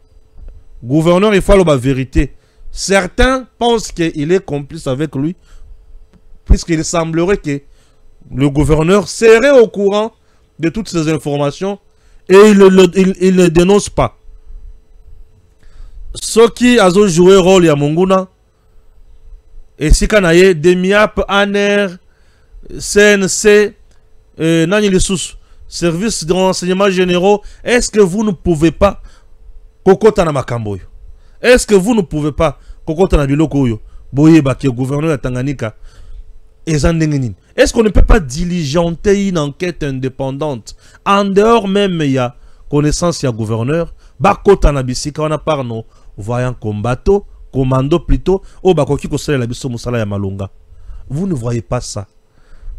gouverneur, il faut la vérité. Certains pensent qu'il est complice avec lui, puisqu'il semblerait que le gouverneur serait au courant de toutes ces informations et il ne dénonce pas. Ceux qui ont joué rôle à Monguna, et si Kanaye, Demiap, ANER, CNC, Nani Lissous, service de renseignement généraux, est-ce que vous ne pouvez pas kokota na makambo yo? Est-ce que vous ne pouvez pas kokota na biloko yo? Boye ba ki gouverneur ya Tanganyika Est-ce qu'on ne peut pas diligenter une enquête indépendante en dehors même il y a connaissance il y a gouverneur bakota na bisika wana parno voyant combatto commando plutôt au bakoki ko sala la biso musala ya malonga. Vous ne voyez pas ça.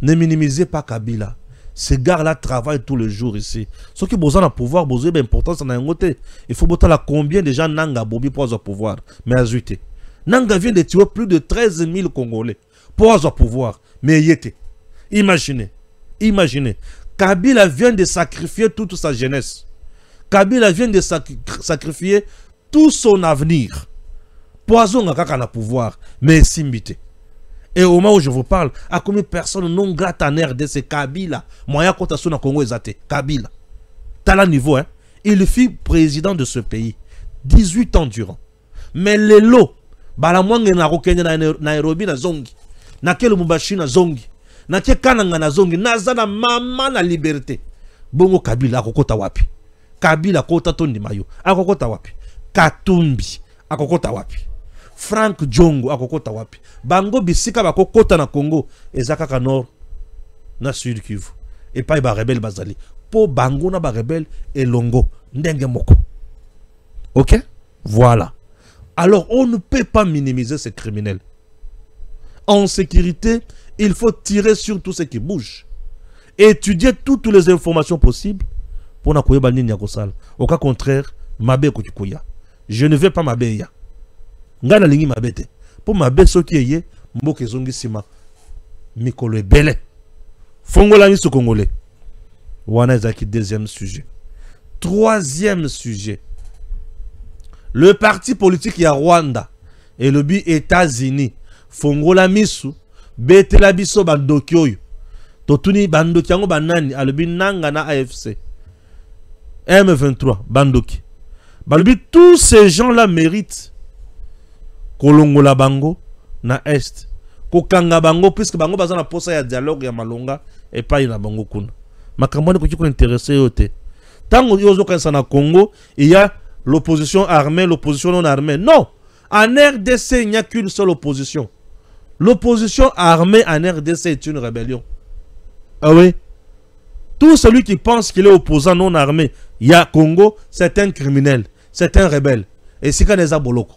Ne minimisez pas Kabila. Ces gars-là travaillent tous les jours ici. Ceux qui ont besoin de pouvoir, besoin d'importance en un côté. Il faut botter la combien de gens Nanga Bobi pour avoir pouvoir. Mais ajouter. Nanga vient de tuer plus de 13 000 Congolais pour avoir pouvoir. Mais y était. Imaginez. Imaginez. Kabila vient de sacrifier toute sa jeunesse. Kabila vient de sacrifier tout son avenir. Pour avoir un pouvoir. Mais simbité. Et au moment où je vous parle, à combien de personnes non grattes en RDC Kabila, moyen contre son Congo exaté, Kabila. T'as le niveau, hein. Il fut président de ce pays 18 ans durant. Mais les lots, balamwange na rokenya na Nairobi na zongi, na kele mubashi na zongi, na ke kananga na zongi, na zana mama na liberté. Bongo Kabila akokota wapi? Kabila kota tondi mayo, akokota wapi? Katumbi akokota wapi? Frank Djongo akokota wapi? Bango bisika bakokota na Congo ezakaka nord na sud Kivu. Et pas ba rebelle bazali. Po bango na ba rebelle elongo ndenge moko. OK? Voilà. Alors on ne peut pas minimiser ces criminels. En sécurité, il faut tirer sur tout ce qui bouge. Étudier toutes les informations possibles pour na koyeba nini ya kosala. Au cas contraire, mabe ko kikuya. Je ne vais pas mabeya. Ngana lingi mabete. Pour mabe soki eye mboke zongi sima mikolo ebele. Fongola miso congolais. Wana ezaki deuxième sujet. Troisième sujet. Le parti politique ya Rwanda et le but États-Unis fongola misu betela biso bandoki oyo. Totuni bandoki yango banani alobi nanga na AFC. M23 bandoki. Balobi tous ces gens-là méritent kolongola bango na est kokanga bango puisque bango baza na posa ya dialogue ya malonga et pas na bango kuna makambo ko kiko intéressé yote tango yozo kanisa na Congo il y a l'opposition armée, l'opposition non armée. Non, en RDC il n'y a qu'une seule opposition. L'opposition armée en RDC est une rébellion. Ah oui, tout celui qui pense qu'il est opposant non armé il y a Congo, c'est un criminel, c'est un rebelle. Et si kaneza boloko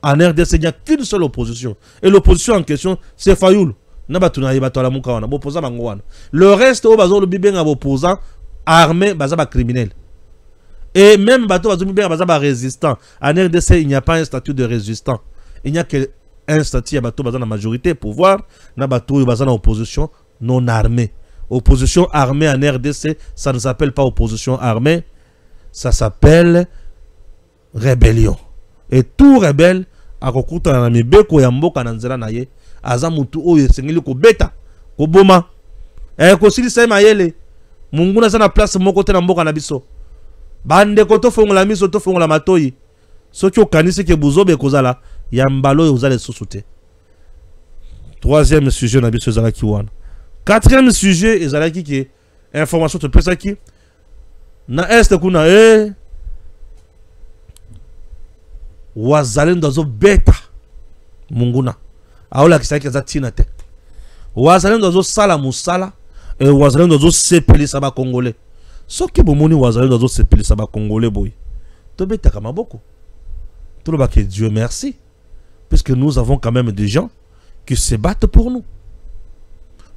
en RDC, il n'y a qu'une seule opposition. Et l'opposition en question, c'est Fayoul. Le reste, le bibé opposant, armé, criminel. Et même les résistant. En RDC, il n'y a pas un statut de résistant. Il n'y a qu'un statut de la majorité pouvoir. Il y a une opposition non armée. Opposition armée en RDC, ça ne s'appelle pas opposition armée. Ça s'appelle rébellion. Et tout rebelle, akokuta na mibeko ya mboka na nzela na ye aza mutu oyo sengeli ko beta ko boma ko sili sema yele munguna sana place moko te na mboka na biso bande ko to fongola miso to fongola matoyi soki okanisi ke buzobe kozala ya mbalo ozale susute. Troisième sujet na biso ezala ki wana. Quatrième sujet ezala ki ke information te pesa ki na est kuna wazalendo zo beta munguna aola kisaki za tina te wazalendo zo sala musala et wazalendo zo sepelisa ba congolais soki bomoni wazalendo zo sepelisa ba congolais boy to beta kama boko to lo ba que Dieu merci puisque nous avons quand même des gens qui se battent pour nous.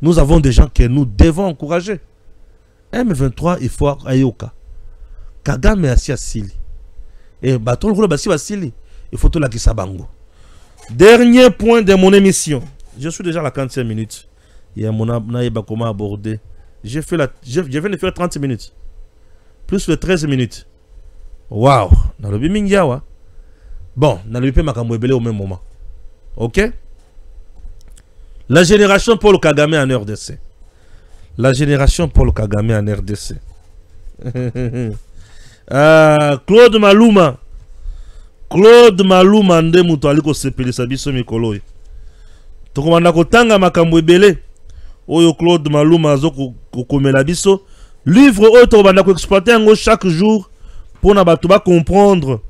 Nous avons des gens que nous devons encourager. M23 il faut ayoka Kagame asi asili et baton le basi basili. Il faut tout la kisabango. Dernier point de mon émission. Je suis déjà à la 45 minutes. Il y a mon naïba comment aborder. Je viens de faire 30 minutes. Plus de 13 minutes. Waouh. Dans le bimingiawa. Bon, dans le makambo ebele au même moment. OK? La génération Paul Kagame en RDC. La génération Paul Kagame en RDC. Claude Maluma. Claude Maluma nde muto aliko sepelisa biso mikolo. Tokomanda kotanga makambo ebele oyo Claude Maluma azo kokomela biso. Livre oyo tokobanda ko exploiter yango chaque jour pour na bato ba comprendre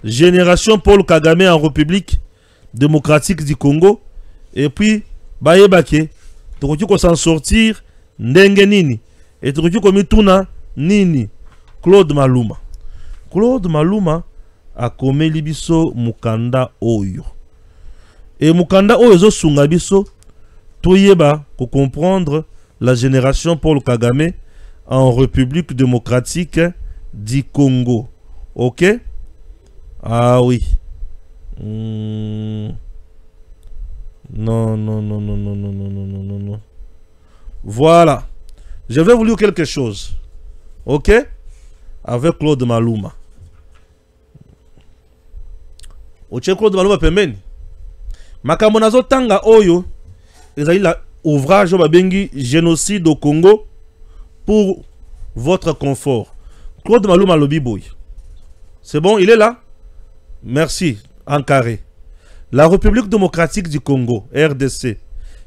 génération Paul Kagame en République démocratique du Congo et puis bayebake tokoki ko s'en sortir ndenge nini et tokoki ko mituna nini. Claude Maluma. Claude Maluma a komeli biso mukanda oyo. Et mukanda oyo zo sunga biso toyeba ko comprendre la génération Paul Kagame en République démocratique du Congo. OK? Ah oui. Non, non, non, non, non, non, non, non, non, non, non. Voilà. Je vais vous lire quelque chose. OK? Avec Claude Maluma. Oche Claude Maluma pembeni. Makambo nazo tanga oyo. Ezali la ouvrage babengi génocide au Congo pour votre confort. Claude Maluma lobi boy. C'est bon, il est là? Merci. En carré. La République démocratique du Congo, RDC,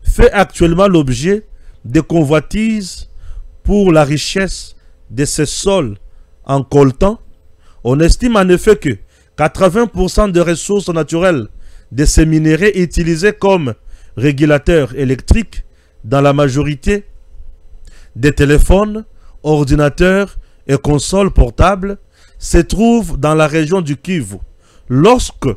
fait actuellement l'objet de convoitises pour la richesse de ses sols en coltan. On estime en effet que 80% des ressources naturelles de ces minéraux utilisés comme régulateurs électriques dans la majorité des téléphones, ordinateurs et consoles portables se trouvent dans la région du Kivu. Lorsque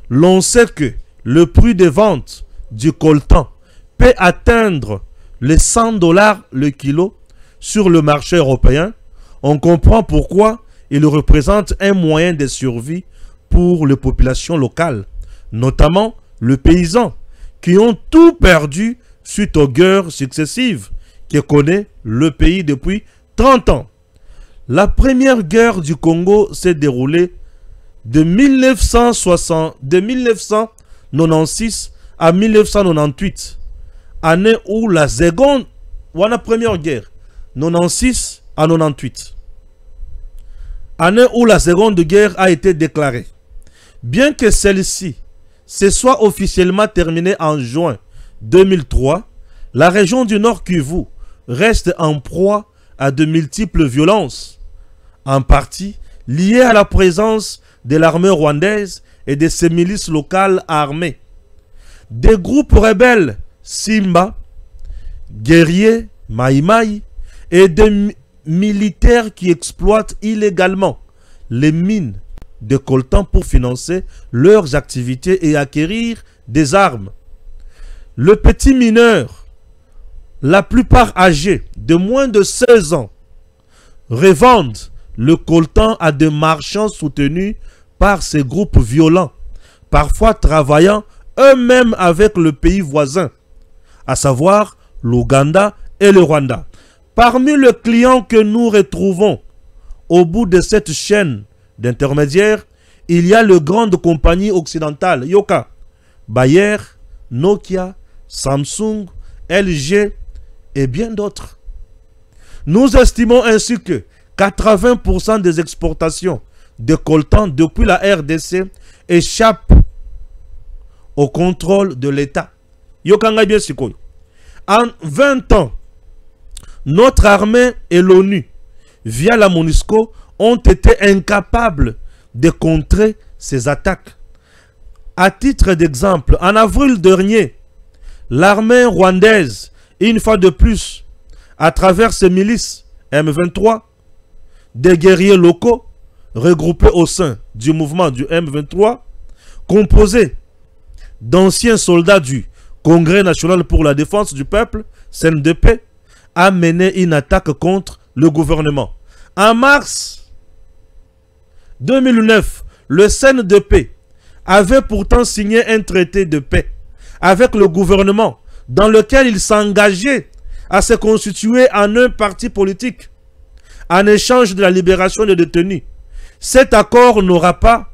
l'on sait que le prix de vente du coltan peut atteindre les $100 le kilo sur le marché européen, on comprend pourquoi il représente un moyen de survie pour les populations locales, notamment les paysans qui ont tout perdu suite aux guerres successives que connaît le pays depuis 30 ans. La première guerre du Congo s'est déroulée de 1996 à 1998, année où la seconde ou la première guerre, 96 à 98, année où la seconde guerre a été déclarée. Bien que celle-ci se soit officiellement terminée en juin 2003, la région du Nord Kivu reste en proie à de multiples violences, en partie liées à la présence de l'armée rwandaise et de ses milices locales armées. Des groupes rebelles Simba, guerriers Maï Maï et des militaires qui exploitent illégalement les mines de coltan pour financer leurs activités et acquérir des armes. Le petit mineur, la plupart âgés de moins de 16 ans, revendent le coltan à des marchands soutenus par ces groupes violents, parfois travaillant eux-mêmes avec le pays voisin, à savoir l'Ouganda et le Rwanda. Parmi les clients que nous retrouvons au bout de cette chaîne d'intermédiaires, il y a les grandes compagnies occidentales, Yoka, Bayer, Nokia, Samsung, LG et bien d'autres. Nous estimons ainsi que 80% des exportations de coltan depuis la RDC échappent au contrôle de l'État. En 20 ans, notre armée et l'ONU, via la MONUSCO, ont été incapables de contrer ces attaques. À titre d'exemple, en avril dernier, l'armée rwandaise, une fois de plus, à travers ses milices M23, des guerriers locaux regroupés au sein du mouvement du M23, composés d'anciens soldats du Congrès national pour la défense du peuple, CNDP, a mené une attaque contre le gouvernement. En mars 2009, le CNDP avait pourtant signé un traité de paix avec le gouvernement dans lequel il s'engageait à se constituer en un parti politique en échange de la libération des détenus. Cet accord n'aura pas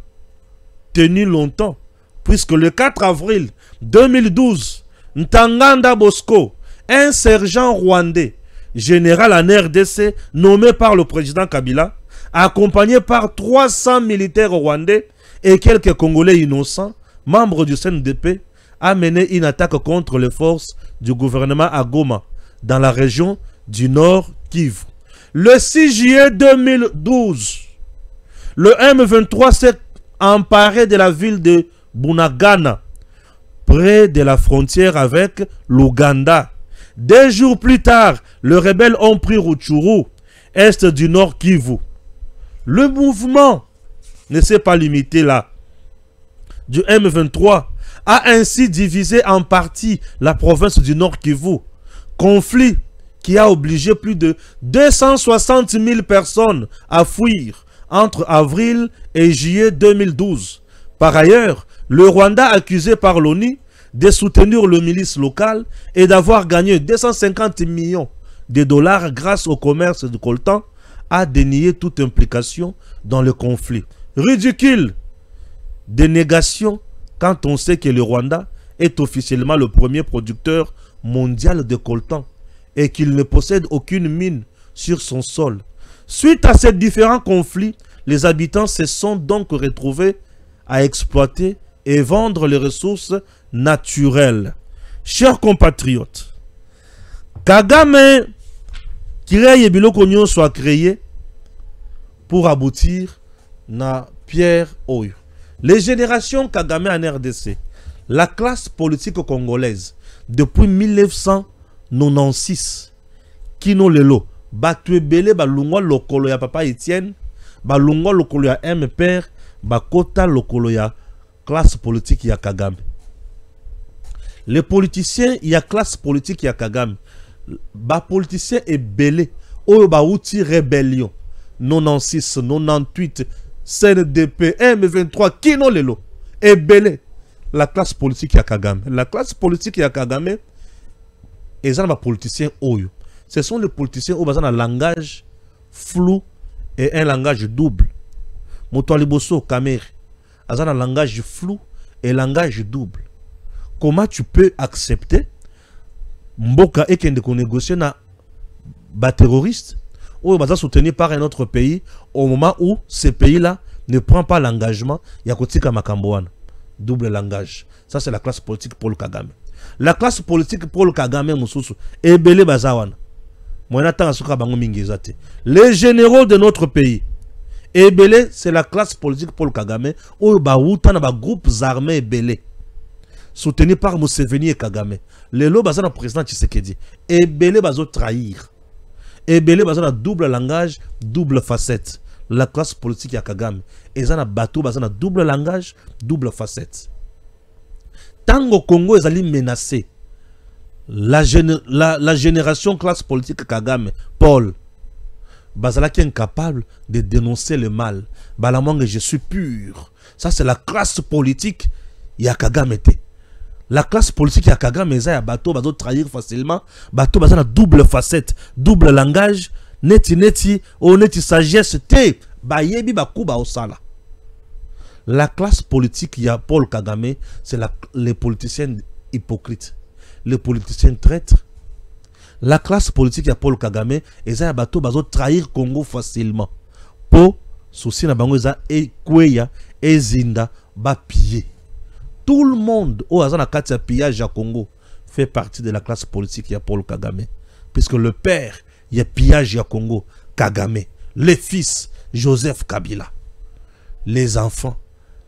tenu longtemps, puisque le 4 avril 2012, Ntanganda Bosco, un sergent rwandais, général en RDC, nommé par le président Kabila, accompagné par 300 militaires rwandais et quelques Congolais innocents, membres du CNDP, a mené une attaque contre les forces du gouvernement à Goma, dans la région du Nord Kivu. Le 6 juillet 2012, le M23 s'est emparé de la ville de Bunagana, près de la frontière avec l'Ouganda. 2 jours plus tard, les rebelles ont pris Rutshuru, est du Nord Kivu. Le mouvement ne s'est pas limité là. Du M23 a ainsi divisé en partie la province du Nord Kivu. Conflit qui a obligé plus de 260 000 personnes à fuir entre avril et juillet 2012. Par ailleurs, le Rwanda, accusé par l'ONU de soutenir le milice local et d'avoir gagné 250 millions de dollars grâce au commerce de coltan, a dénié toute implication dans le conflit. Ridicule! Dénégation quand on sait que le Rwanda est officiellement le premier producteur mondial de coltan et qu'il ne possède aucune mine sur son sol. Suite à ces différents conflits, les habitants se sont donc retrouvés à exploiter et vendre les ressources naturelles. Chers compatriotes, Kagame crée biloko nyonso soit créé pour aboutir na Pierre Oyo. Les générations Kagame en RDC, la classe politique congolaise, depuis 1996, Kino Lelo, Batue Bele, Balungwa Lokolo ya Papa Etienne, Balungwa Lokolo ya MPR, Bakota Lokolo ya classe politique ya Kagame. Les politiciens, il y a classe politique ya Kagame. Ba politicien est belé. Oyo ba outi rébellion. 96, 98, CNDP, M23, Kino Lelo. Et belé. La classe politique ya Kagame. La classe politique ya Kagame. Et ça, les politiciens Oyo. Ce sont les politiciens qui ont un langage flou et un langage double. Moto Liboso, Kamer. Ils ont un langage flou et un langage double. Comment tu peux accepter Mboka et Kende qu'on négocie na terroriste ou bah soutenu par un autre pays au moment où ce pays-là ne prend pas l'engagement, il y a kotika makamboana. Double langage. Ça c'est la classe politique pour le Kagame. La classe politique pour le Kagame mususu ebele bazawana. Les généraux de notre pays. Ebele, c'est la classe politique pour le Kagame ou bah outa na ba groupes armés ebele. Soutenu par Museveni et Kagame. Les lots basés dans le président Tshisekedi. Et Belé bazo trahir. Et Belé basé dans double langage, double facette. La classe politique à Kagame. Et ça na bateau basé dans double langage, double facette. Tango Congo est allé menacer la génération classe politique Kagame, Paul. Bazala qui est incapable de dénoncer le mal. Balamang, je suis pur. Ça c'est la classe politique ya Kagame te. La classe politique ya Kagame eza ya bateau bazo trahir facilement, bateau baza na double facette, double langage, neti o neti sagesse te, bayebi bakuba osala. La classe politique ya Paul Kagame, c'est les politiciens hypocrites, les politiciens traîtres. La classe politique ya Paul Kagame eza ya bateau bazo trahir Congo facilement. Po souci na bango eza ekweya ezinda ba piller. Tout le monde au hasard de pillage à Congo fait partie de la classe politique il y a Paul Kagame. Puisque le père, il y a pillage à Congo, Kagame. Les fils, Joseph Kabila. Les enfants,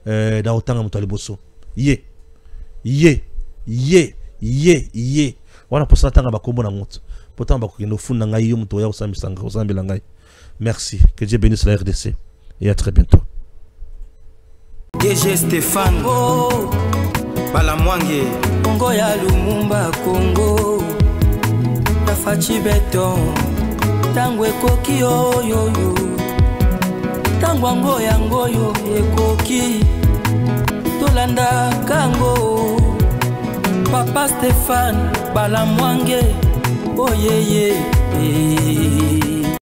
dans autant de Moutaleboso. Yé. Voilà pour ça, merci. Que Dieu bénisse la RDC. Et à très bientôt. DG Stéphane Balamwange Congo ya Lumumba Congo Tafachi Beton Tangwe koki oyo Tangwango yango yo ekoki Tolanda kango Papa Stéphane Balamwange Oh yeah yeah